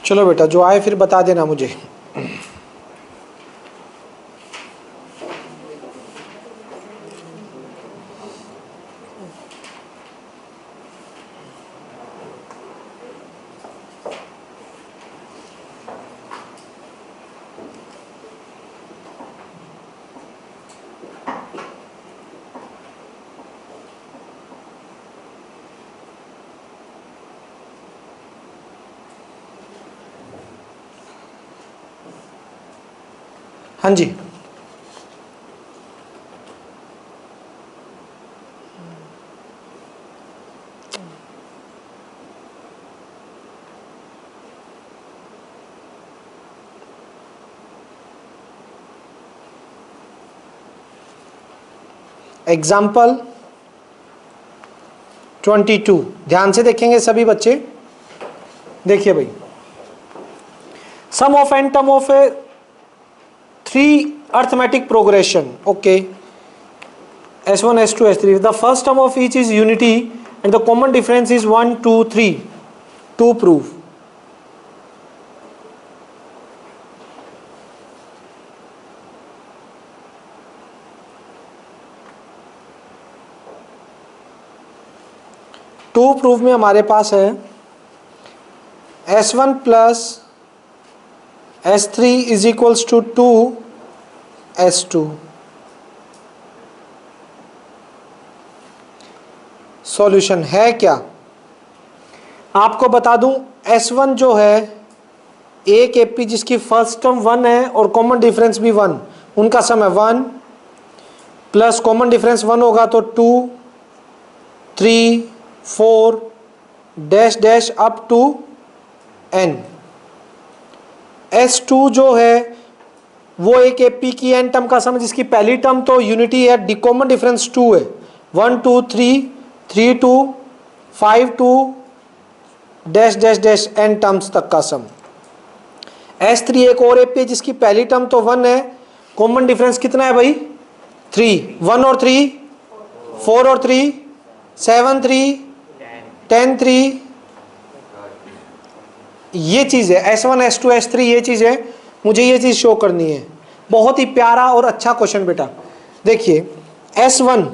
चलो बेटा, जो आए फिर बता देना मुझे। हाँ जी, एग्जाम्पल 22 ध्यान से देखेंगे सभी बच्चे। देखिए भाई, sum of n term of a 3 arithmetic progression, okay, S1 S2 S3, the first term of each is unity and the common difference is 1 2 3 to prove। To proof में हमारे पास है S1 plus S3 is equals to 2 S2। Solution है क्या, आपको बता दूं, S1 जो है एक एपी जिसकी फर्स्ट टर्म 1 है और कॉमन डिफरेंस भी 1, उनका सम है 1 प्लस कॉमन डिफरेंस 1 होगा तो 2 3 4 dash dash up to n। S2 जो है वो एक एपी की n टर्म का सम है जिसकी पहली टर्म तो यूनिटी है, कॉमन डिफरेंस 2 है, 1 2 3 3 2 5 2 dash dash dash n terms तक का सम। S3 एक और एपी जिसकी पहली टर्म तो 1 है, कॉमन डिफरेंस कितना है भाई 3, 1 और 3 4 और 3 7 3 10 3, ये चीज है S1 S2 S3, ये चीज है, मुझे ये चीज शो करनी है। बहुत ही प्यारा और अच्छा क्वेश्चन बेटा। देखिए S1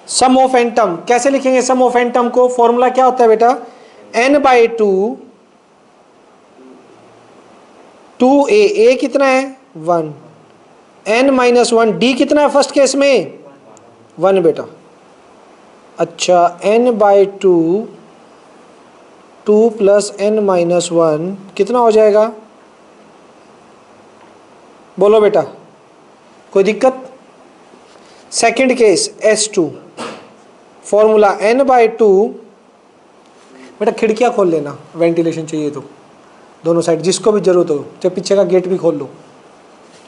some of n term, कैसे लिखेंगे सम ऑफ एन टर्म को, फॉर्मूला क्या होता है बेटा, n/2 2a कितना है 1, n-1 d कितना है फर्स्ट केस में 1 बेटा। अच्छा n/2 2 प्लस n-1 कितना हो जाएगा, बोलो बेटा, कोई दिक्कत। Second case S2 formula n/2, बेटा खिड़कियां खोल लेना, वेंटिलेशन चाहिए तो दोनों साइड, जिसको भी जरूरत हो, चाहे पीछे का गेट भी खोल लो,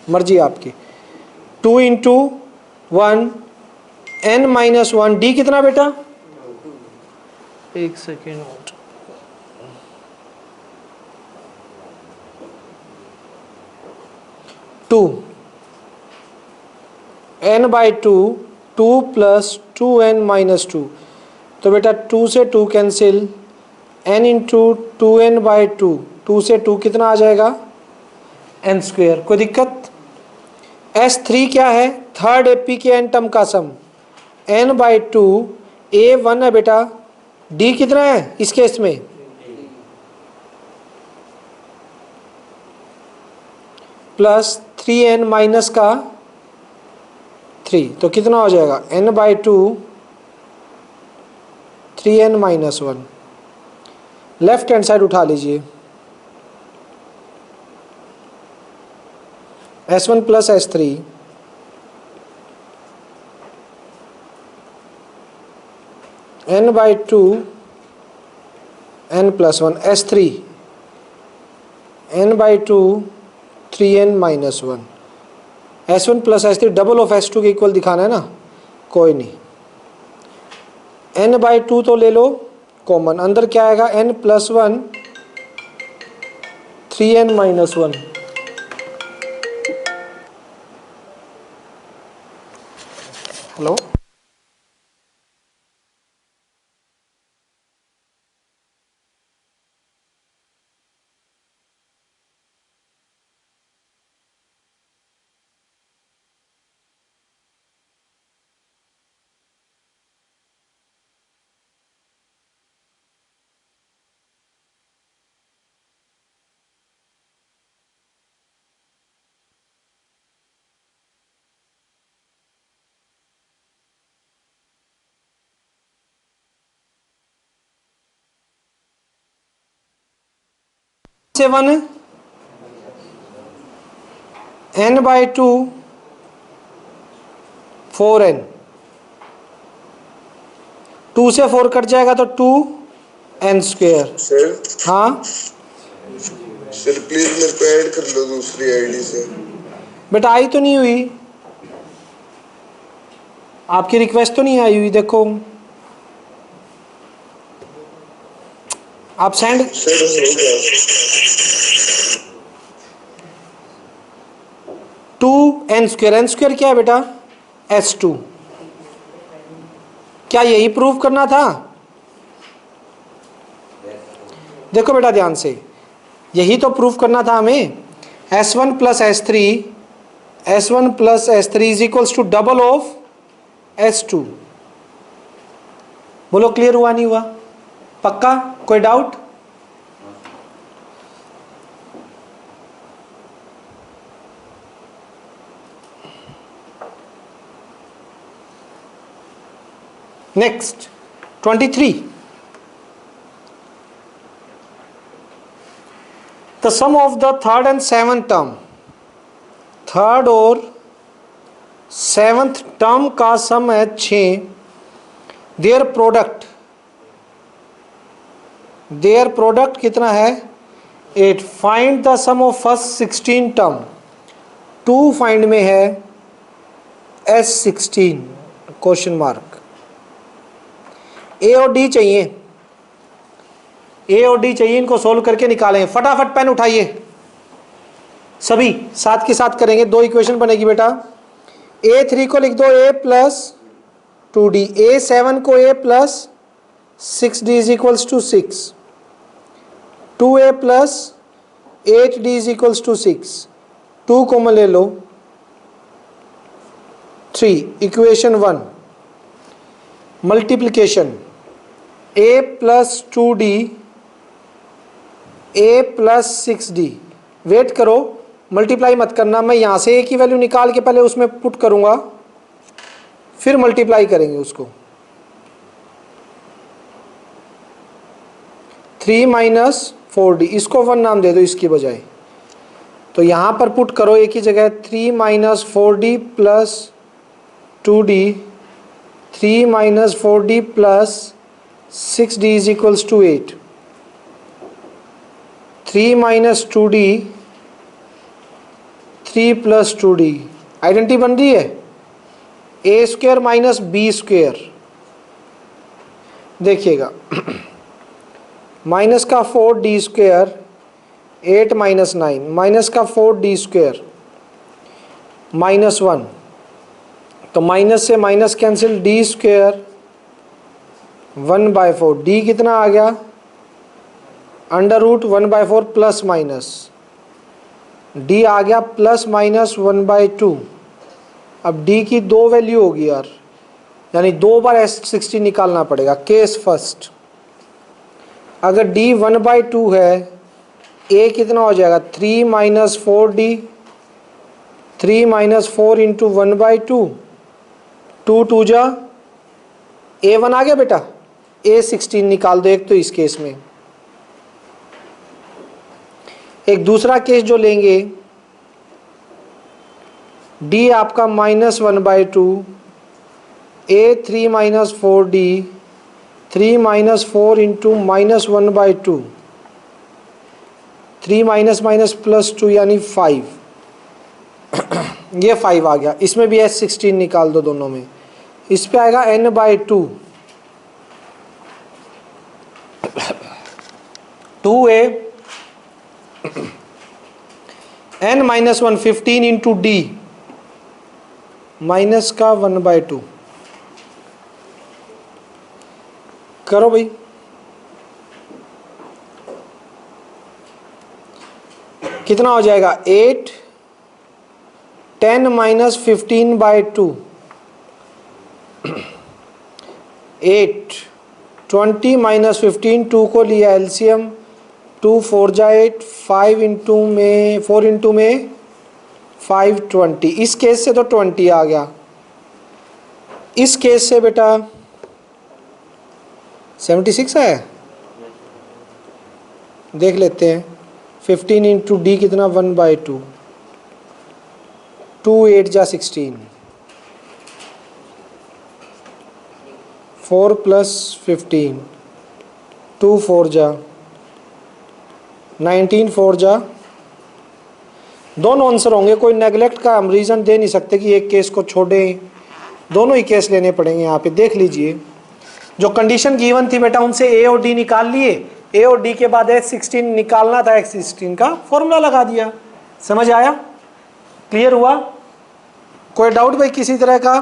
मर्जी आपकी। 2 इंटू 1 n-1 d कितना बेटा, एक सेकेंड, 2 n/2 2 प्लस 2n-2, तो बेटा 2 से 2 कैंसिल, n इंटू 2n/2, 2 से 2 कितना आ जाएगा n², कोई दिक्कत। S3 क्या है, थर्ड एपी के n टर्म का सम, n/2 a1 है बेटा, d कितना है इस केस में प्लस 3n माइनस का 3, तो कितना हो जाएगा n/2 3n-1। Left hand side उठा लीजिए, S1 plus S3 n/2 n+1, S3 n/2 3n-1, S1 plus S3 double of S2 के इक्वल दिखाना है ना, कोई नहीं, n/2 तो ले लो कॉमन, अंदर क्या आएगा n+1 3n-1। हेलो, से 1 n/2 4n, 2 से 4 कट जाएगा तो 2n²। सर हाँ सर प्लीज मेरे को ऐड कर लो दूसरी आईडी से। बेटा आई तो नहीं हुई, आपकी रिक्वेस्ट तो नहीं आई हुई, देखो आप सेंड। सर हो गया। 2n², n² क्या है बेटा? s2। क्या यही प्रूव करना था? देखो बेटा ध्यान से, यही तो प्रूफ करना था हमें। s1 plus s3 is equals to double of s2। बोलो क्लियर हुआ नहीं हुआ? पक्का? कोई doubt? Next 23, the sum of the third and seventh term, third और सेवंथ टर्म का सम है 6। देयर प्रोडक्ट कितना है? 8। Find the sum of first 16 term. 2 find में है, S16 क्वेश्चन मार्क। ए और डी चाहिए, ए और डी चाहिए, इनको सोल्व करके निकालें। फटाफट पेन उठाइए, सभी साथ के साथ करेंगे। 2 इक्वेशन बनेगी बेटा। A3 को लिख दो a प्लस 2d, A7 को a plus 6d is equals to 6, 2a plus 8d is equals to 6, 2 common ले लो, 3। Equation 1 multiplication, a plus 2d a plus 6d। Wait करो, मल्टीप्लाई मत करना, मैं यहाँ से a की वैल्यू निकाल के पहले उसमें पुट करूँगा, फिर मल्टीप्लाई करेंगे उसको। 3 माइनस 4d, इसको 1 नाम दे दो इसकी बजाय। तो यहाँ पर पुट करो a की जगह 3 minus 4d plus 2d, 3 minus 4d plus 6d is equals to 8। 3 minus 2d, 3 plus 2d, identity बन रही है। A square minus B square, देखिएगा माइनस का 4d स्क्वायर 8 माइनस 9, माइनस का 4d स्क्वायर माइनस 1, तो माइनस से minus cancel, d square 1/4, d कितना आ गया? Under root 1/4 plus minus, d आ गया प्लस माइनस 1/2। अब d की 2 वैल्यू होगी यार, यानी 2 बार S16 निकालना पड़ेगा। केस फर्स्ट, अगर d 1/2 है, a कितना हो जाएगा? 3 माइनस 4d, 3 माइनस 4 इंटू 1/2, 2 2 जा, a1 आ गया बेटा। A16 निकाल दो एक तो इस केस में। एक दूसरा केस जो लेंगे, d आपका -1/2, a 3 minus 4d, 3 minus 4 into -1/2, 3 minus minus plus 2 यानी 5। ये 5 आ गया, इसमें भी S16 निकाल दो दोनों में। इस पे आएगा n/2, 2a n minus 1 15 into d minus का 1/2। करो भाई, कितना हो जाएगा? 8 10 माइनस 15/2, 8 20 माइनस 15, 2 को लिया एलसीएम, 2 4 जा 8, 5 इंटू में 4 इंटू में 5 20। इस केस से तो 20 आ गया, इस केस से बेटा 76 है, देख लेते हैं। 15 इंटू डी कितना 1/2, 2 8 जा 16, 4 प्लस 15, 2 4 जा 19, 4 जा, दोनों आंसर होंगे, कोई नेगलेक्ट का हम रीज़न दे नहीं सकते कि एक केस को छोड़ें, दोनों ही केस लेने पड़ेंगे। यहाँ पे देख लीजिए, जो कंडीशन गिवन थी बेटा उनसे ए और डी निकाल लिए, ए और डी के बाद x16 निकालना था, x16 का फॉर्मूला लगा दिया। समझ आया? क्लियर हुआ? कोई डाउट भाई किसी तरह का?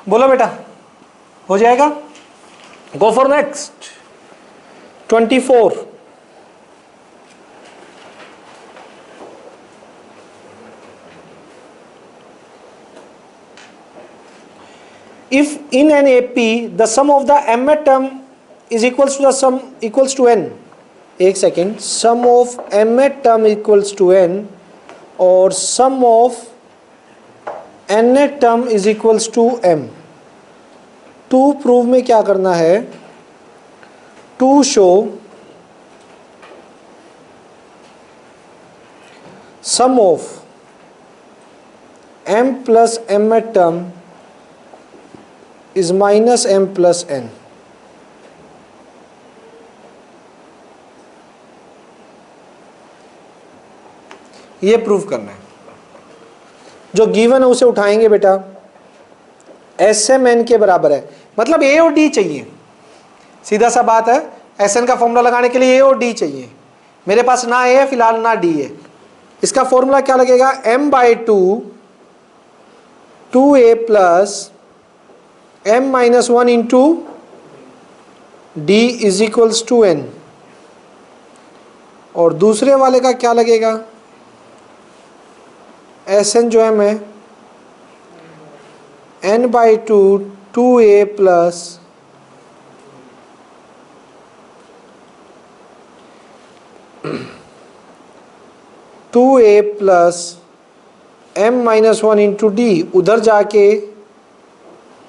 बोलो बेटा, हो जाएगा? Go for next 24। If in an AP the sum of the mth term is equals to the sum equals to n, एक second, sum of mth term equals to n और sum of nth term is equals to m, to prove में क्या करना है? To show sum of m plus mth term is minus m plus n। ये prove करना है। जो given है उसे उठाएंगे बेटा, एस एम एन के बराबर है, मतलब ए और डी चाहिए, सीधा सा बात है। एस एन का फॉर्मूला लगाने के लिए ए और डी चाहिए, मेरे पास ना ए है फिलहाल ना डी है। इसका फॉर्मूला क्या लगेगा? m/2 2a plus m-1 into D is equals to n, और दूसरे वाले का क्या लगेगा? एस एन जो m है n/2 2a plus m-1 into D, उधर जाके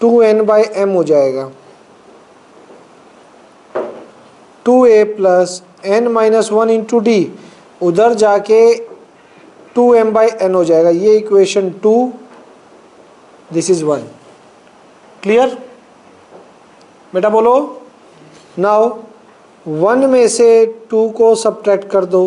2n/m हो जाएगा, 2a plus n-1 into D, उधर जाके 2m/n हो जाएगा। ये इक्वेशन 2, दिस इज 1। क्लियर बेटा? बोलो। नाउ 1 में से 2 को सब्ट्रैक्ट कर दो,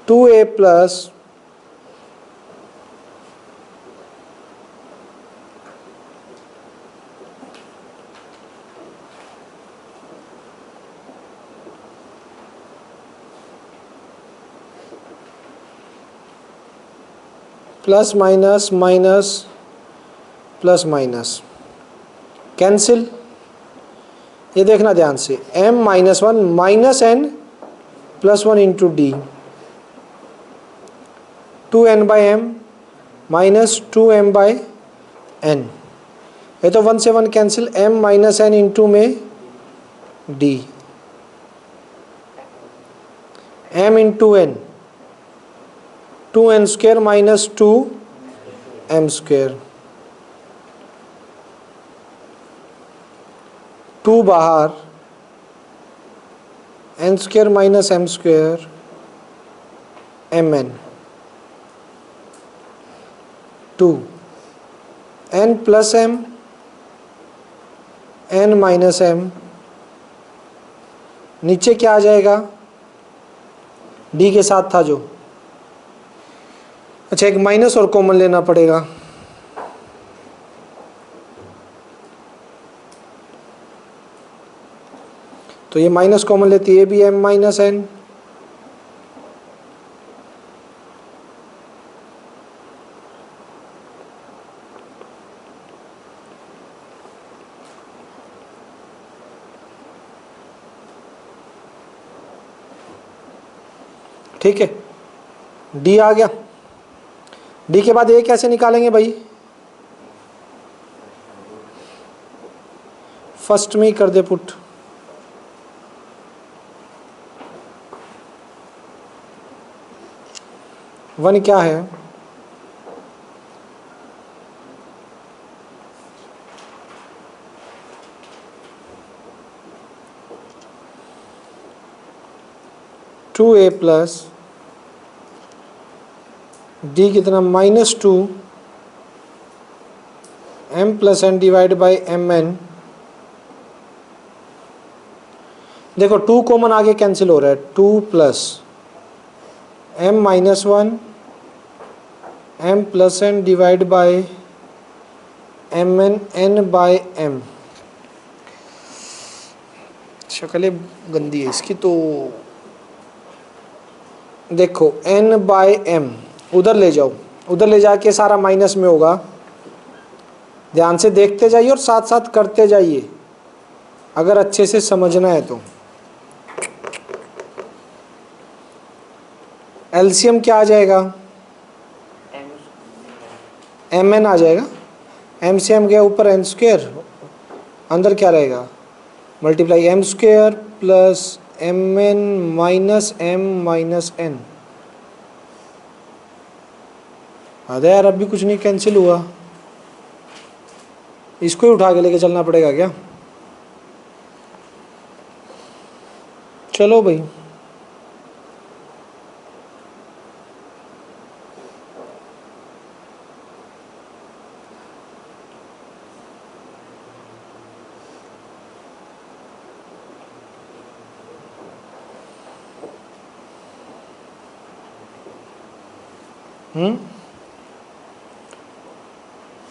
two A plus plus minus minus plus minus cancel. ये देखना ध्यान से, m-1 minus n plus 1 into D, 2n/m minus 2m/n, ये तो 1 से 1 cancel, m minus n into में d, m into n, 2n square minus 2m square, 2 बाहर, n square minus m square mn, 2 n plus m n minus m, नीचे क्या आ जाएगा? d के साथ था जो, अच्छा एक माइनस और कॉमन लेना पड़ेगा, तो ये माइनस कॉमन लेती है, ये भी m माइनस n, ठीक है। d आ गया, d के बाद a कैसे निकालेंगे भाई? फर्स्ट में ही कर दे पुट, वन क्या है? 2a प्लस डी कितना -2 m plus N divide by M N. देखो 2 कॉमन आगे कैंसिल हो रहा है, 2 plus m-1 m plus N divide by M N N by M. शक्ल गंदी है इसकी तो। देखो n बाई एम उधर ले जाओ, उधर ले जाके सारा माइनस में होगा। ध्यान से देखते जाइए और साथ साथ करते जाइए अगर अच्छे से समझना है तो। एलसीएम क्या आ जाएगा, एम एन आ जाएगा। एम से एम गया ऊपर एन स्क्वेयर, अंदर क्या रहेगा multiply M square plus M N minus M minus N. अरे यार अब भी कुछ नहीं कैंसिल हुआ, इसको ही उठा के लेके चलना पड़ेगा क्या। चलो भाई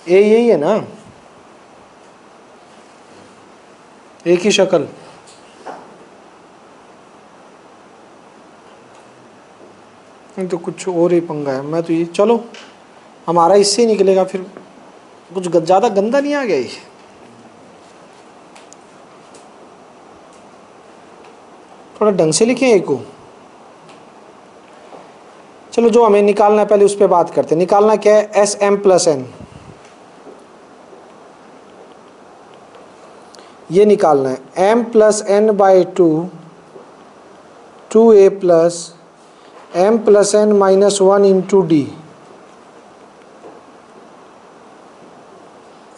ये यही है ना, एक ही शक्ल। नहीं तो कुछ और ही पंगा है। मैं तो ये चलो हमारा इससे ही निकलेगा फिर। कुछ ज़्यादा गंदा नहीं आ गया ये, थोड़ा ढंग से लिखे एक को। चलो जो हमें निकालना है पहले उस पर बात करते हैं। निकालना क्या है, एस एम प्लस एन, ये निकालना है। m plus N by 2 2a plus m plus N minus 1 into D.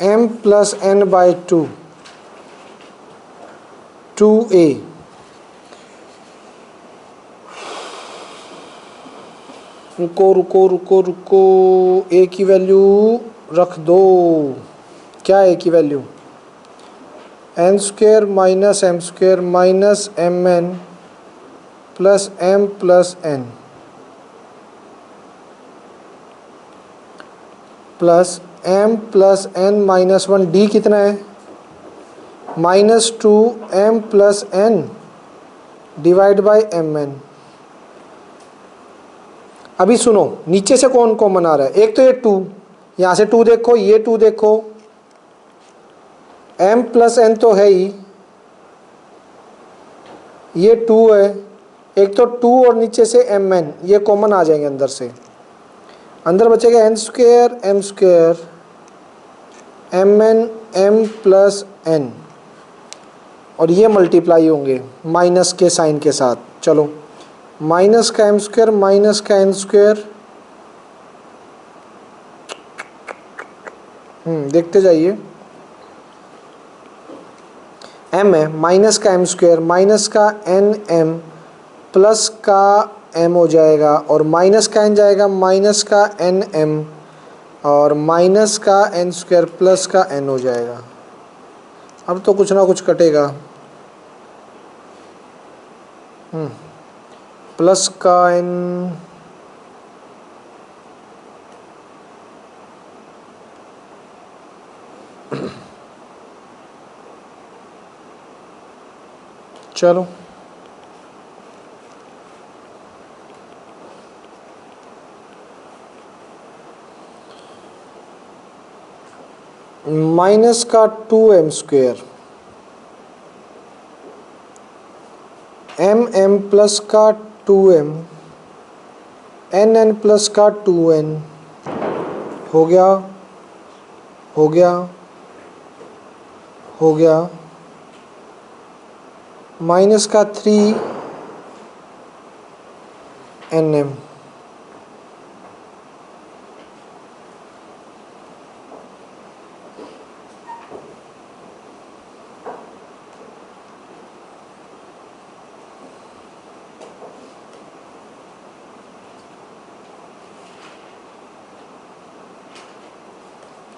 m plus N by 2 2a। रुको रुको रुको रुको, a की वैल्यू रख दो। क्या a की value, N square minus M square minus M N plus M plus N plus M plus N minus 1। D कितना है -2 M plus N divide by M N. अभी सुनो नीचे से कौन कॉमन आ रहा है, एक तो ये 2, यहाँ से 2 देखो, ये 2 देखो, m प्लस एन तो है ही, ये 2 है, एक तो 2 और नीचे से एम एन, ये कॉमन आ जाएंगे अंदर से। अंदर बचेगा N square M square M N M plus N, और ये मल्टीप्लाई होंगे माइनस के साइन के साथ। चलो माइनस का एम स्क्वेयर माइनस का एन स्क्वेयर, देखते जाइए। m है माइनस का एम स्क्वेयर माइनस का एन एम प्लस का m हो जाएगा, और माइनस का n जाएगा माइनस का एन एम, और माइनस का एन स्क्वेयर प्लस का n हो जाएगा। अब तो कुछ ना कुछ कटेगा। प्लस का n चलो माइनस का 2m स्क्वेयर एम प्लस का 2m एन प्लस का 2n हो गया हो गया हो गया, माइनस का 3nm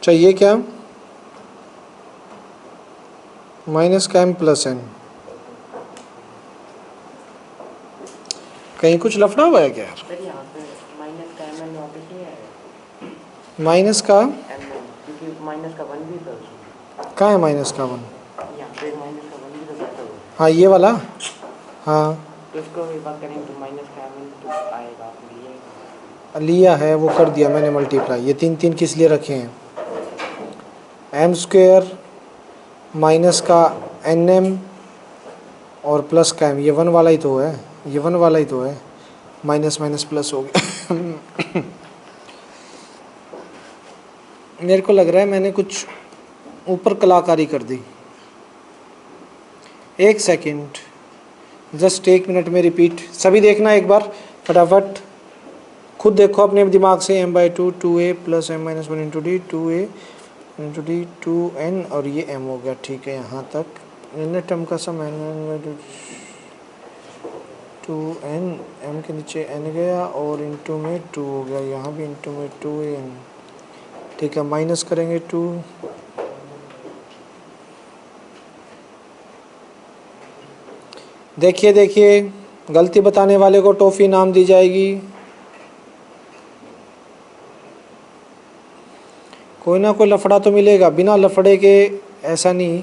चाहिए क्या, माइनस का m प्लस n। कहीं कुछ लफड़ा हुआ है क्या यार? सर यहाँ पे माइनस का mn वापस नहीं आएगा, माइनस का mn, क्योंकि माइनस का 1 भी था उसमें। कहाँ है माइनस का 1? यहाँ पे माइनस का 1 भी तो बैठा हुआ है। हाँ ये वाला, हाँ तो इसको एक बात करेंगे तो माइनस का mn तो आएगा, आपने लिए लिया है, वो कर दिया मैंने मल्टीप्लाई। ये 3 3 किस लिए रखे हैं, m स्क्वेयर माइनस का nm और प्लस का m, ये 1 वाला ही तो है, ये 1 वाला ही तो है, माइनस माइनस प्लस हो गया। मेरे को लग रहा है मैंने कुछ ऊपर कलाकारी कर दी। एक सेकंड, जस्ट 1 मिनट में रिपीट सभी देखना एक बार फटाफट, खुद देखो अपने दिमाग से। m/2 2a plus m - 1 into D, 2a into D 2n, और ये m हो गया। ठीक है, यहाँ तक n टर्म का सम n 2n, m के नीचे n गया और इंटू में 2 हो गया, यहाँ भी इंटू में 2n। ठीक है, माइनस करेंगे 2, देखिए देखिए गलती बताने वाले को टॉफी नाम दी जाएगी। कोई ना कोई लफड़ा तो मिलेगा, बिना लफड़े के ऐसा नहीं।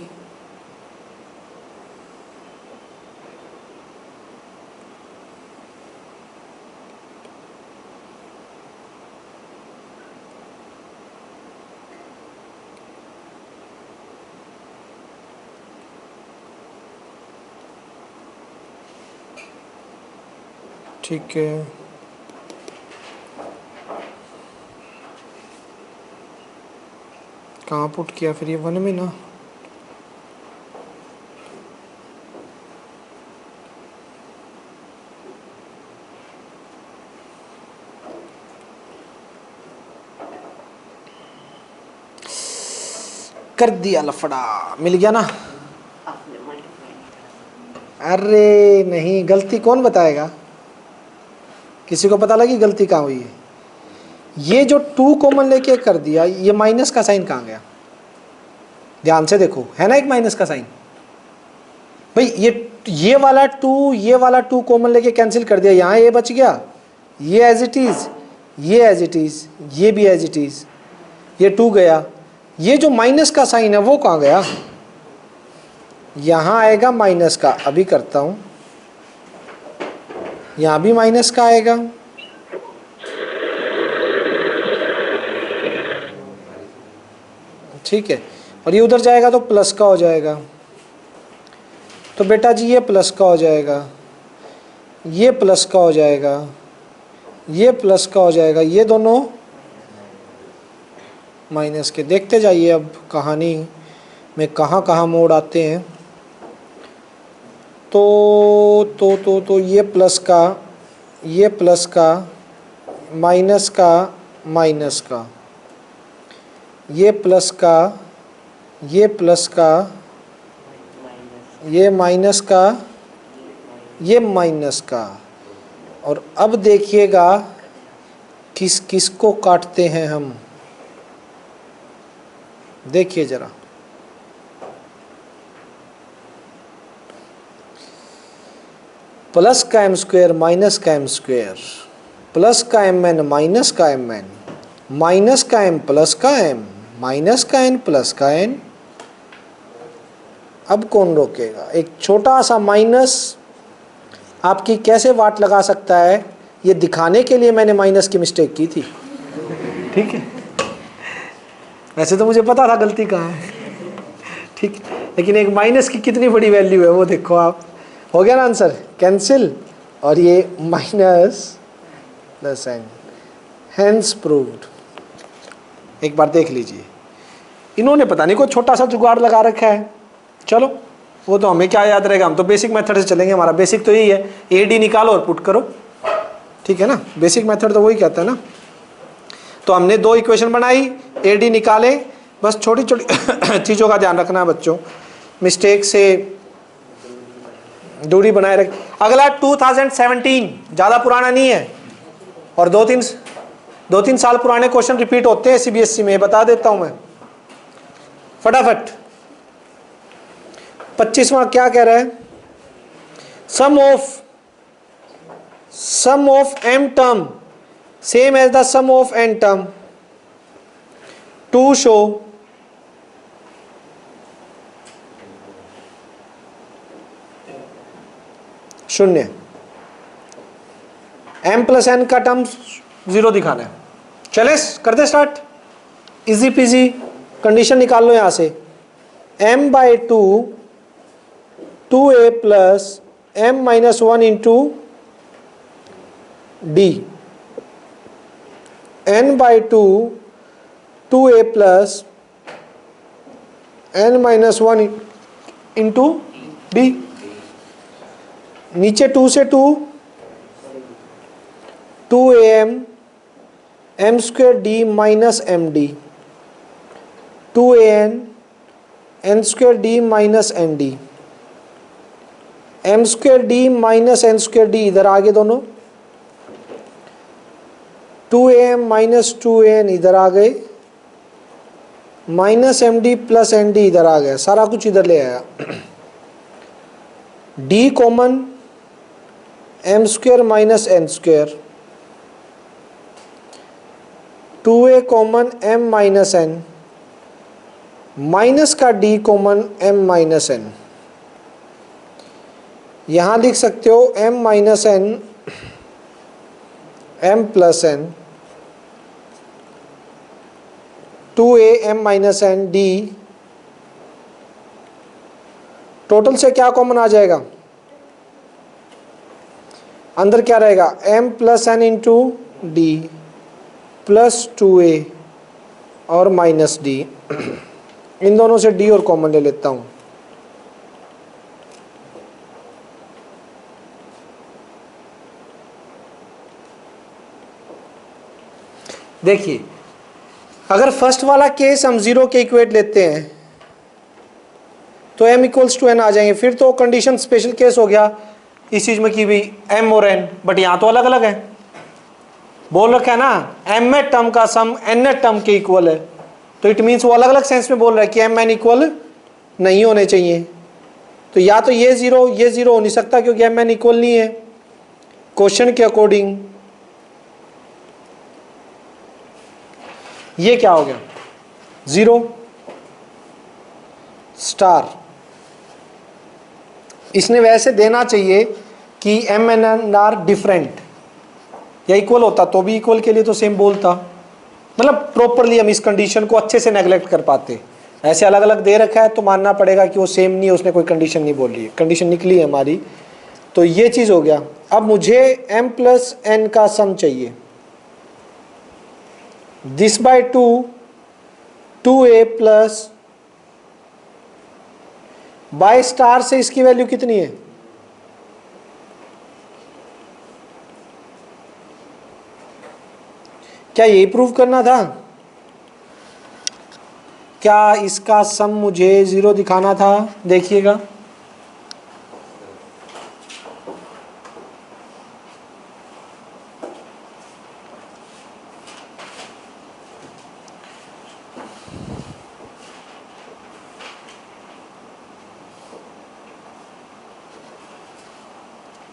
ठीक है, कहाँ पुट किया फिर ये 1 में ना, कर दिया लफड़ा, मिल गया ना। आपने मल्टीप्लाई नहीं करा। अरे नहीं, गलती कौन बताएगा, किसी को पता लगी गलती कहाँ हुई है? ये जो 2 कॉमन लेके कर दिया, ये माइनस का साइन कहाँ गया, ध्यान से देखो, है ना एक माइनस का साइन। भाई ये वाला 2, ये वाला 2 कॉमन लेके कैंसिल कर दिया, यहाँ ये बच गया, ये एज इट इज, ये एज इट इज, ये भी एज इट इज, ये 2 गया। ये जो माइनस का साइन है वो कहाँ गया, यहाँ आएगा माइनस का। अभी करता हूँ, यहाँ भी माइनस का आएगा, ठीक है, और ये उधर जाएगा तो प्लस का हो जाएगा। तो बेटा जी ये प्लस का हो जाएगा, ये प्लस का हो जाएगा, ये प्लस का हो जाएगा, ये दोनों माइनस के। देखते जाइए अब कहानी में कहाँ कहाँ मोड़ आते हैं। तो ये प्लस का, ये प्लस का, माइनस का, माइनस का, ये प्लस का, ये प्लस का, ये माइनस का, ये माइनस का। और अब देखिएगा किस किस को काटते हैं हम, देखिए जरा। प्लस का m स्क्वायर माइनस का m स्क्वायर, प्लस का mn माइनस का mn, माइनस का m प्लस का m, माइनस का n प्लस का n। अब कौन रोकेगा? एक छोटा सा माइनस आपकी कैसे वाट लगा सकता है, ये दिखाने के लिए मैंने माइनस की मिस्टेक की थी, ठीक है। वैसे तो मुझे पता था गलती कहाँ है, ठीक, लेकिन एक माइनस की कितनी बड़ी वैल्यू है वो देखो आप। हो गया ना आंसर, कैंसिल, और ये minus plus n, hence proved. एक बार देख लीजिए, इन्होंने पता नहीं कोई छोटा सा जुगाड़ लगा रखा है। चलो वो तो हमें क्या याद रहेगा, हम तो बेसिक मेथड से चलेंगे, हमारा बेसिक तो यही है, ए डी निकालो और पुट करो, ठीक है ना। बेसिक मेथड तो वही कहता है ना। तो हमने 2 इक्वेशन बनाई, ए डी निकाले, बस छोटी छोटी चीज़ों का ध्यान रखना है बच्चों, मिस्टेक से दूरी बनाए रख। अगला 2017, ज़्यादा पुराना नहीं है, और 2-3 साल पुराने क्वेश्चन रिपीट होते हैं सीबीएसई में, बता देता हूँ मैं। फटाफट। 25वां क्या कह रहा है? sum of m term same as the sum of n term to show शून्य। m प्लस n का टर्म 0 दिखाना है। चले करते स्टार्ट, इजी पीजी। कंडीशन निकाल लो यहां से, m by 2a plus m minus 1 into d, n by 2a plus n minus 1 into d। नीचे 2 से 2am m square d minus M D, 2an n square d minus N D, m square d minus N square d इधर आगे दोनों, 2am minus 2an इधर आ गए, minus M D plus N D इधर आ गया, सारा कुछ इधर ले आया। d common m square minus N square, 2a common m minus n, minus का d common m minus n। यहां लिख सकते हो m minus n m plus n, 2a m minus n d, total से क्या कॉमन आ जाएगा? अंदर क्या रहेगा? m plus n into D plus 2a और माइनस d। इन दोनों से d और कॉमन ले लेता हूं। देखिए, अगर फर्स्ट वाला केस हम 0 के इक्वेट लेते हैं तो m इक्वल्स टू n आ जाएंगे। फिर तो कंडीशन स्पेशल केस हो गया इस चीज में कि भी m और n, बट यहां तो अलग अलग है। बोल रखा है ना m में टर्म का सम n टर्म के इक्वल है, तो इट मीन्स वो अलग अलग सेंस में बोल रहा है कि m n इक्वल नहीं होने चाहिए। तो या तो ये 0 हो नहीं सकता क्योंकि m n इक्वल नहीं है क्वेश्चन के अकॉर्डिंग। ये क्या हो गया? 0 स्टार। इसने वैसे देना चाहिए कि m n n are different या इक्वल होता तो भी इक्वल के लिए तो सेम बोलता, मतलब प्रॉपरली हम इस कंडीशन को अच्छे से नेगलेक्ट कर पाते। ऐसे अलग अलग दे रखा है तो मानना पड़ेगा कि वो सेम नहीं है, उसने कोई कंडीशन नहीं बोली है, कंडीशन निकली है हमारी। तो ये चीज़ हो गया। अब मुझे m प्लस n का सम चाहिए, this by 2a plus by star से इसकी वैल्यू कितनी है? क्या यही प्रूव करना था? क्या इसका सम मुझे 0 दिखाना था? देखिएगा,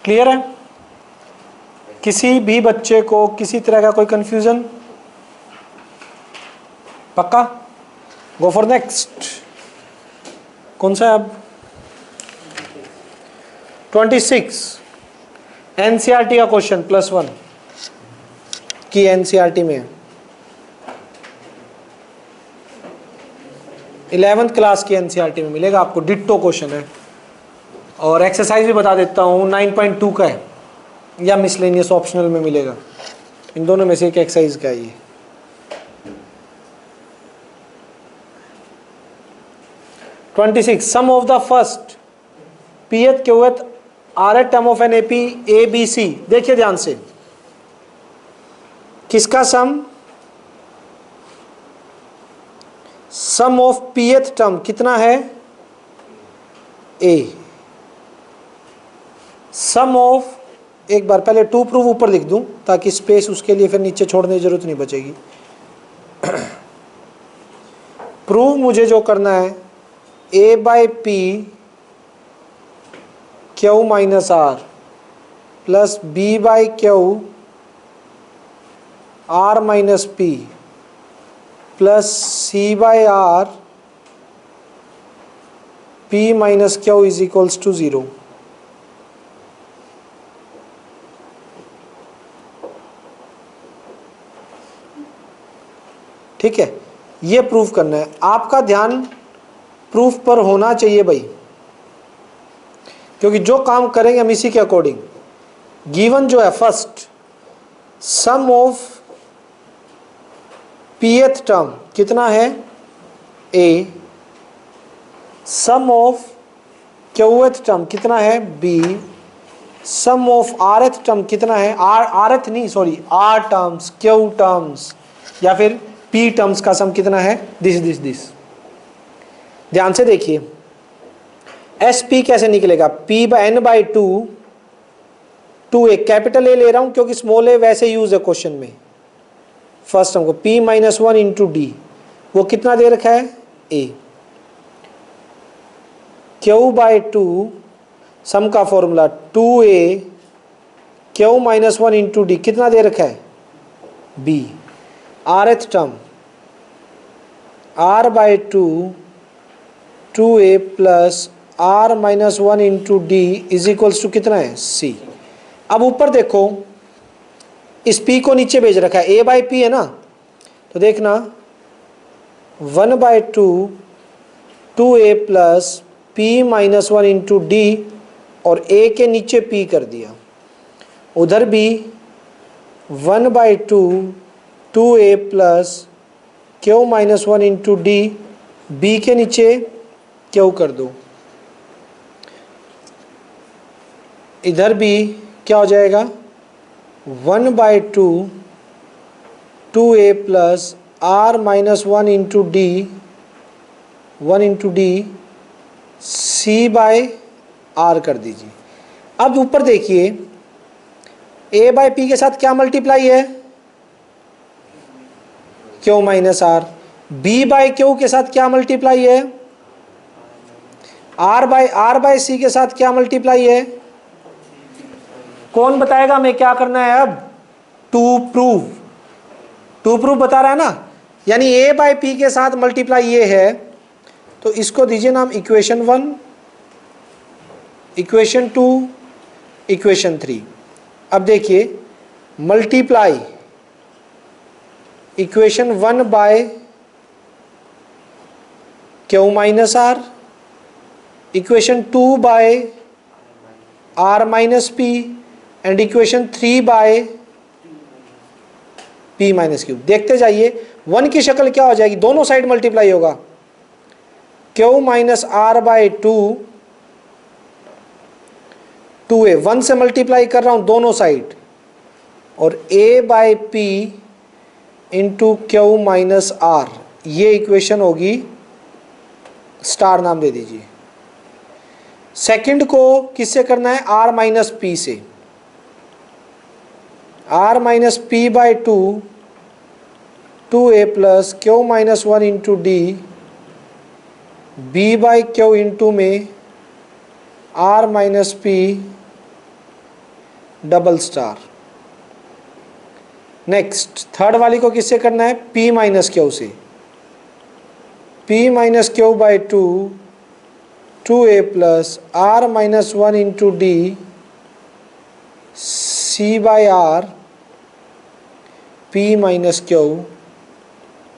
क्लियर है? किसी भी बच्चे को किसी तरह का कोई कंफ्यूजन? पक्का? Go for next. कौन सा है अब? 26 एनसीईआरटी का क्वेश्चन +1 की एनसीईआरटी में 11th क्लास की एनसीईआरटी में मिलेगा आपको, डिट्टो क्वेश्चन है। और एक्सरसाइज भी बता देता हूँ, 9.2 का है या मिसलेनियस ऑप्शनल में मिलेगा। इन दोनों में से एक एक्सरसाइज का है ये। Sum of the first pth qth rth term of an AP a b c. देखिए ध्यान से, किसका sum? Sum of pth term कितना है? a। सम ऑफ, एक बार पहले टू प्रूफ ऊपर लिख दूं ताकि स्पेस उसके लिए फिर नीचे छोड़ने की जरूरत नहीं बचेगी। प्रूव मुझे जो करना है a by p q minus r plus b by q r minus p plus c by r p minus q is equals to 0। ठीक है, ये प्रूफ करना है। आपका ध्यान प्रूफ पर होना चाहिए भाई, क्योंकि जो काम करेंगे हम इसी के अकॉर्डिंग। गिवन जो है first sum of pth term कितना है A, sum of qth term कितना है B, sum of rth term कितना है आरएथ नहीं sorry R terms Q terms या फिर पी टर्म्स का सम कितना है दिस। ध्यान से देखिए एस पी कैसे निकलेगा, P by N by two A, capital A ले रहा हूं क्योंकि स्मॉल ए वैसे यूज है क्वेश्चन में। फर्स्ट टर्म को पी माइनस 1 इंटू डी, वो कितना दे रखा है ए, क्यू बाई 2 सम का formula 2a Q minus 1 into D कितना दे रखा है B, rth term R by 2a plus are minus 1 into D is equals to कितना है सी। अब ऊपर देखो इस p को नीचे भेज रखा है, a बाई पी है ना, तो देखना 1 by 2a plus p minus 1 into D और a के नीचे p कर दिया, उधर भी 1 by 2a plus q minus 1 into d, b के नीचे क्यू कर दो, इधर भी क्या हो जाएगा 1 by 2a plus are minus 1 into D 1 into D C by R कर दीजिए। अब ऊपर देखिए a बाई पी के साथ क्या मल्टीप्लाई है Q minus R, b by Q के साथ क्या मल्टीप्लाई है आर बाई सी के साथ क्या मल्टीप्लाई है। कौन बताएगा हमें क्या करना है अब, टू प्रूफ बता रहा है ना, यानी a बाई पी के साथ मल्टीप्लाई ये है, तो इसको दीजिए नाम इक्वेशन 1, इक्वेशन 2, इक्वेशन 3। अब देखिए multiply equation 1 by Q minus R, equation 2 by R minus P and equation 3 by P minus Q. देखते जाइए 1 की शक्ल क्या हो जाएगी, दोनों साइड मल्टीप्लाई होगा, Q minus are by 2a 1 से मल्टीप्लाई कर रहा हूं दोनों साइड, और a by p into q minus r, ये इक्वेशन होगी स्टार नाम दे दीजिए। सेकंड को किससे करना है r माइनस पी से, r minus p by 2a plus q minus 1 into d b by q into में r minus p double star. Next third वाली को किससे करना है p माइनस क्यू से, p minus q by 2a plus r minus 1 into d c by r p minus q,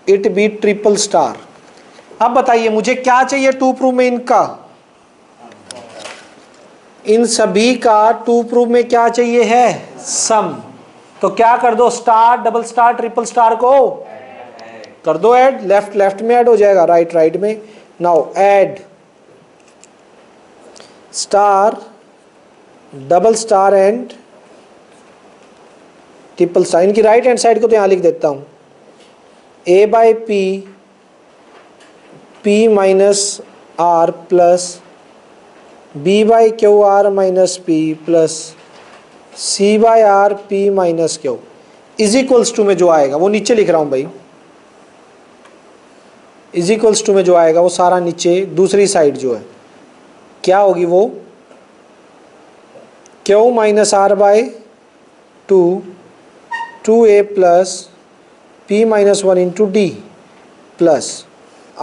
it be triple star. अब बताइए मुझे क्या चाहिए टू प्रूफ में, इनका इन सभी का टू प्रूफ में क्या चाहिए है सम, तो क्या कर दो star double star triple star को कर दो ऐड, लेफ्ट में ऐड हो जाएगा, राइट में। Now add star double star and triple star, इनकी राइट हैंड साइड को तो यहां लिख देता हूं, a by p minus r plus b by q r minus p plus c by r p minus q is equals to में जो आएगा वो नीचे लिख रहा हूं भाई, इज इक्वल्स टू में जो आएगा वो सारा नीचे दूसरी साइड जो है क्या होगी वो q minus are by two 2a plus p minus one into D plus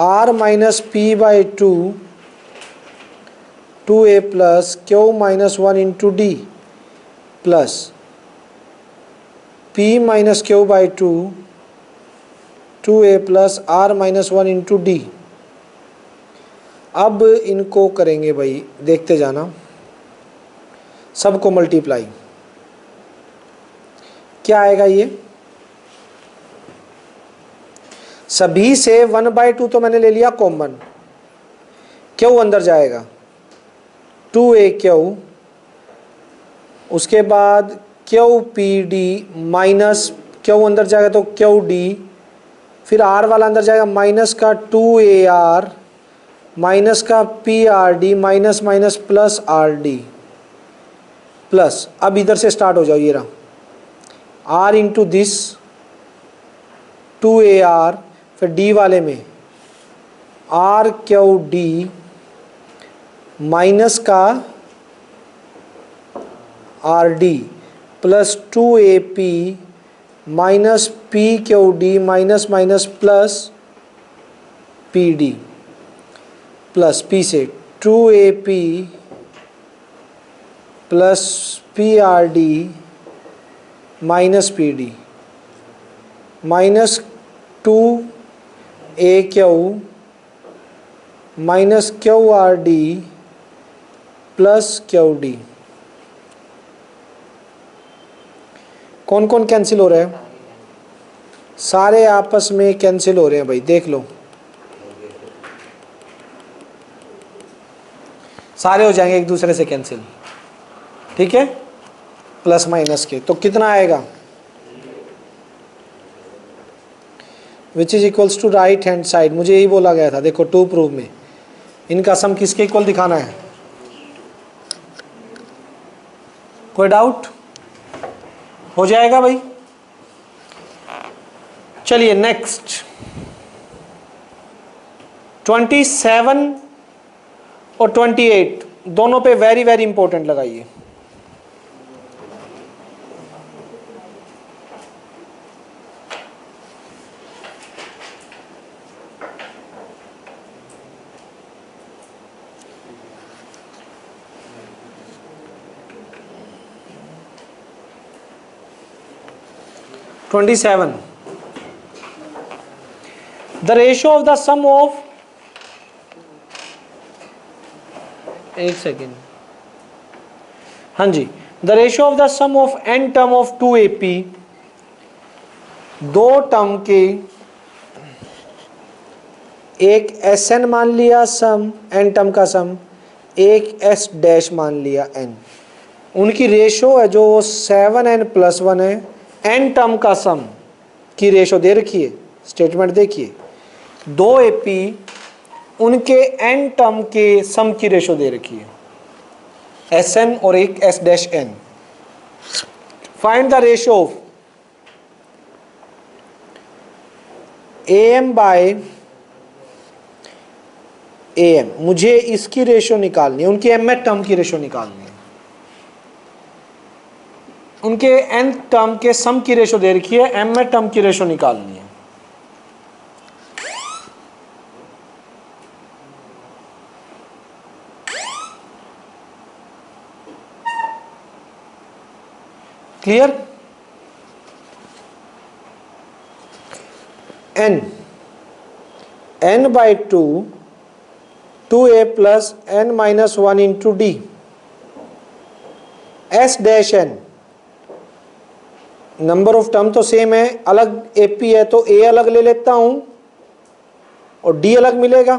are minus p by two 2a plus q minus one into D plus p minus q by two 2a plus are minus one into d. अब इनको करेंगे भाई, देखते जाना, सबको multiply. क्या आएगा ये, सभी से 1/2 तो मैंने ले लिया कॉमन, क्यू अंदर जाएगा 2a क्यू, उसके बाद Q P D minus Q अंदर जाएगा तो क्यू डी, फिर आर वाला अंदर जाएगा माइनस का 2ar माइनस का P R D minus minus plus R D plus, अब इधर से स्टार्ट हो जाओ, ये रहा आर इंटू दिस 2ar, फिर डी वाले में आर क्यू डी माइनस का R D plus 2ap minus P Q D minus minus plus P D plus P से 2ap plus P R D minus P D minus 2a Q minus Q R D plus Q D. कौन कौन cancel हो रहे हैं, सारे आपस में cancel हो रहे हैं भाई, देख लो सारे हो जाएंगे एक दूसरे से कैंसिल, ठीक है, प्लस माइनस के। तो कितना आएगा, which is equals to right hand side, मुझे यही बोला गया था, देखो टू प्रूव में इनका सम किसके इक्वल दिखाना है, कोई डाउट, हो जाएगा भाई। चलिए नेक्स्ट 27 और 28 दोनों पे वेरी वेरी इंपॉर्टेंट लगाइए। The ratio of the sum of, एक सेकेंड, हाँ जी, the ratio of the sum of n term of 2ap, दो टर्म के एक Sn मान लिया सम, n टर्म का सम, एक S डैश मान लिया n, उनकी रेशो है जो 7n + 1 है, n टर्म का सम की रेशो दे रखी है, स्टेटमेंट देखिए, दो एपी उनके n टर्म के सम की रेशो दे रखी है, Sn और एक S dash n। Find the ratio of am by am, मुझे इसकी रेशो निकालनी है, उनकी mth टर्म की रेशो निकालनी है, उनके n टर्म के सम की रेशो दे रखी है, mth टर्म की रेशो निकालनी है। Clear, n by 2 2a plus n minus 1 into D, S dash n, number of term तो सेम है, अलग एपी है तो a अलग ले लेता हूं और d अलग मिलेगा,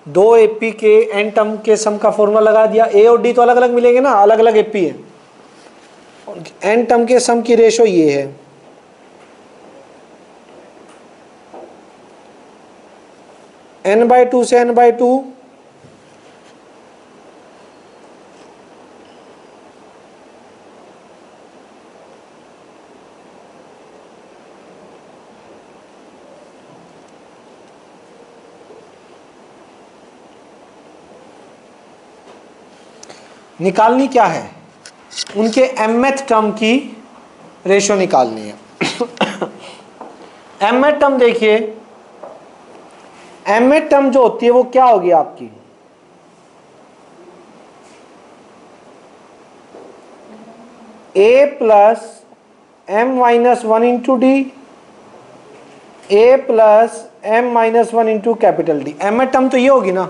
दो एपी के n टर्म के सम का फॉर्मूला लगा दिया, a और d तो अलग अलग मिलेंगे ना, अलग अलग एपी है, n टर्म के सम की रेशो ये है, n बाई 2 से n बाई 2 n निकालनी क्या है, उनके mth टर्म की रेशो निकालनी है। mth टर्म देखिए, mth टर्म जो होती है वो क्या होगी आपकी, a plus m minus one into D, a plus m minus one into capital D. mth term तो ये होगी ना।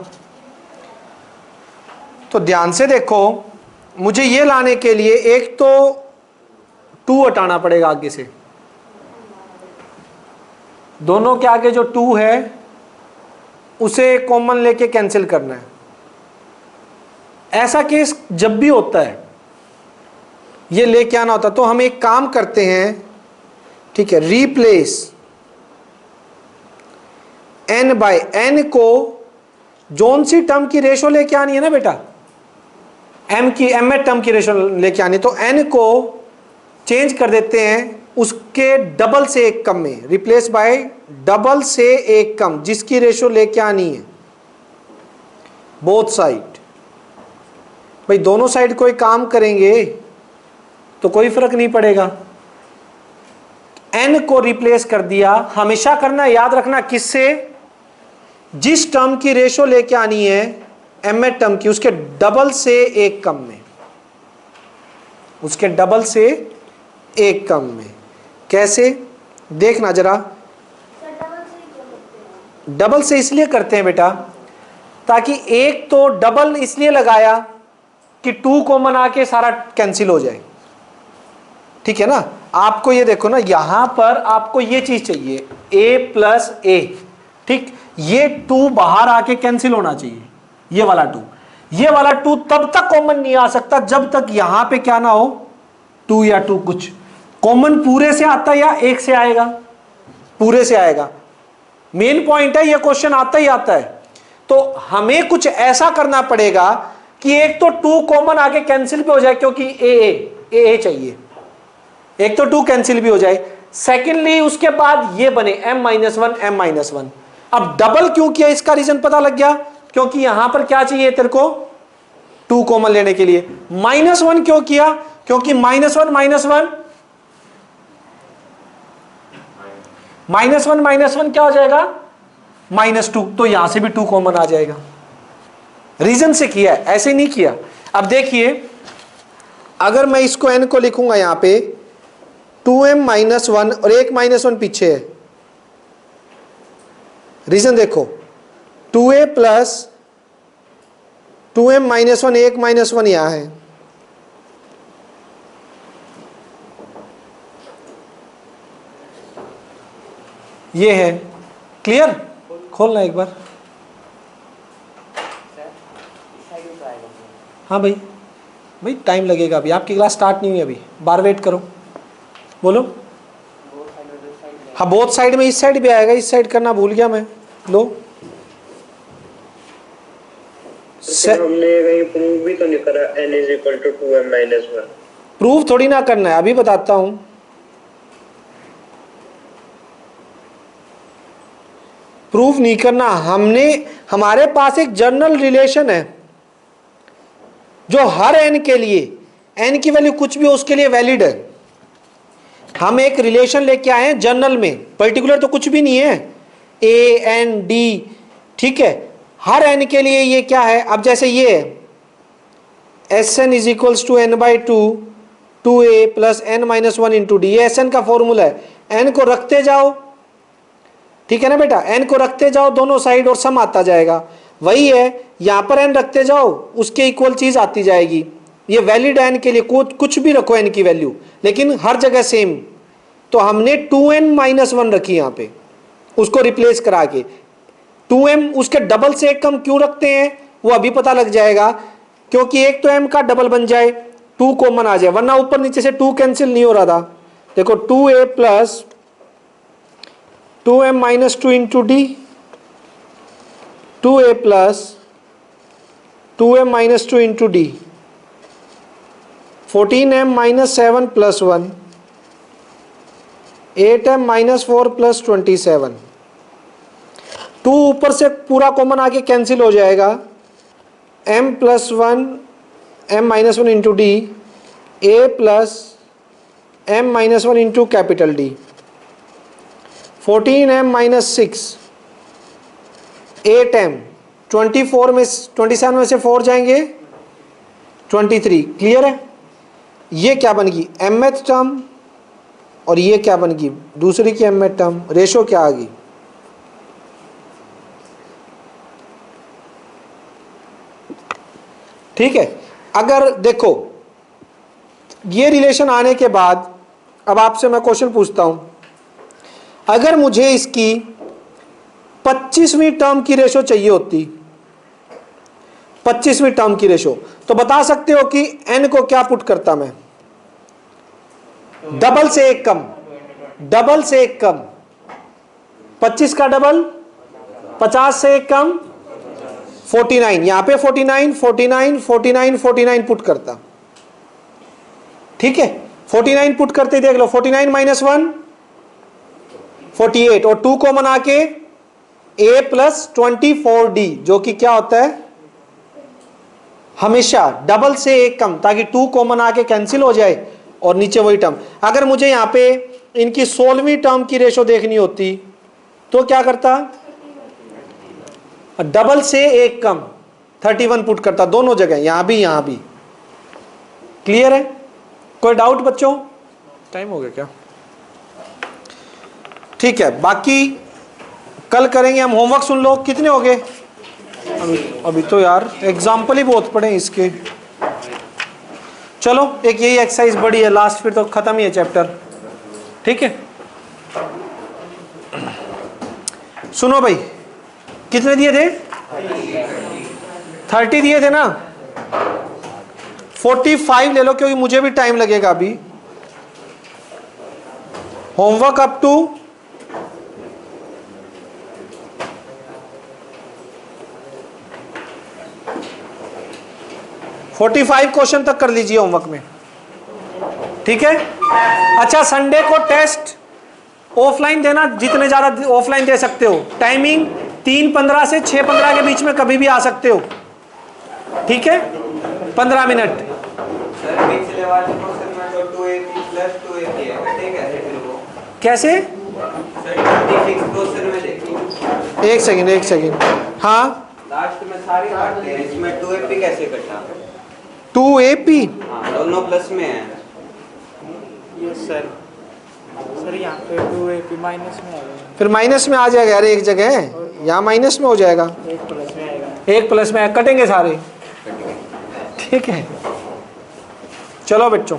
तो ध्यान से देखो, मुझे ये लाने के लिए एक तो 2 हटाना पड़ेगा आगे से, दोनों के आगे जो 2 है उसे कॉमन लेके कैंसिल करना है। ऐसा केस जब भी होता है ये लेके आना होता है, तो हम एक काम करते हैं, ठीक है, रिप्लेस n बाय n को जोन सी टर्म की रेशो लेके आनी है ना बेटा, m की mth टर्म की रेशो लेके आनी, तो n को चेंज कर देते हैं उसके डबल से एक कम में, रिप्लेस बाय डबल से एक कम, जिसकी रेशो लेके आनी है बोथ साइड। भाई दोनों साइड कोई काम करेंगे तो कोई फर्क नहीं पड़ेगा। n को रिप्लेस कर दिया, हमेशा करना, याद रखना किससे, जिस टर्म की रेशो लेके आनी है mth टर्म की, उसके डबल से एक कम में, उसके डबल से एक कम में। कैसे देखना जरा, डबल से इसलिए करते हैं बेटा ताकि एक तो डबल इसलिए लगाया कि 2 कॉमन आके सारा कैंसिल हो जाए, ठीक है ना। आपको ये देखो ना, यहां पर आपको ये चीज चाहिए a प्लस a, ठीक, ये 2 बाहर आके कैंसिल होना चाहिए, ये वाला 2, ये वाला 2 तब तक कॉमन नहीं आ सकता जब तक यहां पे क्या ना हो 2 या 2 कुछ कॉमन पूरे से आता या एक से आएगा, पूरे से आएगा। मेन पॉइंट है, ये क्वेश्चन आता ही आता है। तो हमें कुछ ऐसा करना पड़ेगा कि एक तो 2 कॉमन आके कैंसिल भी हो जाए, क्योंकि ए चाहिए, एक तो 2 कैंसिल भी हो जाए। सेकेंडली उसके बाद ये बने m-1 अब डबल क्यों किया, इसका रीजन पता लग गया, क्योंकि यहां पर क्या चाहिए तेरे को 2 कॉमन लेने के लिए। -1 क्यों किया, क्योंकि -1 क्या हो जाएगा, -2, तो यहां से भी 2 कॉमन आ जाएगा। रीजन से किया है, ऐसे नहीं किया। अब देखिए, अगर मैं इसको n को लिखूंगा यहां पे 2m-1 और एक -1 पीछे है, रीजन देखो 2a प्लस 2m-1 एक -1 यहां है, ये है। क्लियर, खोलना एक बार। हाँ भाई टाइम लगेगा, अभी आपकी क्लास स्टार्ट नहीं हुई, अभी बार वेट करो। बोलो। हाँ बोथ साइड में, इस साइड भी आएगा, इस साइड करना भूल गया मैं। लो हमने कहीं प्रूव भी तो नहीं करा n = 2m-1। प्रूफ थोड़ी ना करना है, अभी बताता हूं। प्रूफ नहीं करना, हमारे पास एक जनरल रिलेशन है जो हर n के लिए, n की वैल्यू कुछ भी हो उसके लिए वैलिड है। हम एक रिलेशन लेके आए हैं जनरल में, पर्टिकुलर तो कुछ भी नहीं है, a n d, ठीक है, हर n के लिए ये क्या है। अब जैसे ये है Sn = n/2 2a plus n-1 into D, ये Sn का फॉर्मूला है। n को रखते जाओ, ठीक है ना बेटा, n को रखते जाओ दोनों साइड और सम आता जाएगा। वही है, यहां पर n रखते जाओ, उसके इक्वल चीज आती जाएगी। ये वैलिड n के लिए कुछ भी रखो n की वैल्यू, लेकिन हर जगह सेम। तो हमने 2n-1 रखी यहां पे, उसको रिप्लेस करा के 2m उसके डबल से एक कम क्यों रखते हैं वो अभी पता लग जाएगा, क्योंकि एक तो m का डबल बन जाए, 2 कॉमन आ जाए, वरना ऊपर नीचे से 2 कैंसिल नहीं हो रहा था। देखो 2a plus 2m-2 into D, 2a plus 2m-2 into D, 14m-7 plus 1, 8m-4 plus 27। 2 ऊपर से पूरा कॉमन आके कैंसिल हो जाएगा, m+1 m minus one into D a plus m minus one into capital D 14m minus 6 8m 24 में 27 में से 4 जाएंगे 23। क्लियर है? ये क्या बन गई mth टर्म और ये क्या बन गई दूसरी की mth टर्म। रेशो क्या आ गई? ठीक है। अगर देखो ये रिलेशन आने के बाद अब आपसे मैं क्वेश्चन पूछता हूं, अगर मुझे इसकी 25वीं टर्म की रेशो चाहिए होती, 25वीं टर्म की रेशो, तो बता सकते हो कि n को क्या पुट करता मैं? डबल से एक कम, डबल से एक कम, 25 का डबल 50 से एक कम 49, यहां पे 49 49 49 49 पुट करता। ठीक है, 49 पुट करते देख लो, 49 माइनस 1 48 और 2 को बना के a प्लस 24d जो कि क्या होता है हमेशा डबल से एक कम, ताकि 2 कॉमन आके कैंसिल हो जाए और नीचे वही टर्म। अगर मुझे यहां पे इनकी 16वीं टर्म की रेशो देखनी होती तो क्या करता? डबल से एक कम 31 पुट करता, दोनों जगह, यहां भी। क्लियर है? कोई डाउट बच्चों? टाइम हो गया क्या? ठीक है, बाकी कल करेंगे हम। होमवर्क सुन लो, कितने हो गए? अभी तो यार एग्जाम्पल ही बहुत पड़े इसके। चलो एक यही एक्सरसाइज बड़ी है लास्ट, फिर तो खत्म ही है चैप्टर। ठीक है, सुनो भाई, कितने दिए थे? 30 दिए थे ना? 45 ले लो क्योंकि मुझे भी टाइम लगेगा अभी। होमवर्क अप टू 45 क्वेश्चन तक कर लीजिए होमवर्क में। ठीक है, अच्छा संडे को टेस्ट ऑफलाइन देना, जितने ज्यादा ऑफलाइन दे सकते हो। टाइमिंग 3:15 से 6:15 के बीच में कभी भी आ सकते हो। ठीक है, 15 मिनट। पिछले वाले क्वेश्चन में तो 2AP प्लस 2AP है, ठीक है? फिर वो कैसे? 36 क्वेश्चन में देखिए, एक सेकंड। हाँ, लास्ट में सारी काटते हैं, इसमें 2AP कैसे कटा? 2AP हाँ, दोनों प्लस में है। Yes sir. सर यहाँ पे 2AP माइनस में आएगा, फिर माइनस में आ जाएगा यार, एक जगह यहाँ माइनस में हो जाएगा, 1 प्लस में आएगा। 1 प्लस में कटेंगे सारे। ठीक है, चलो बच्चों।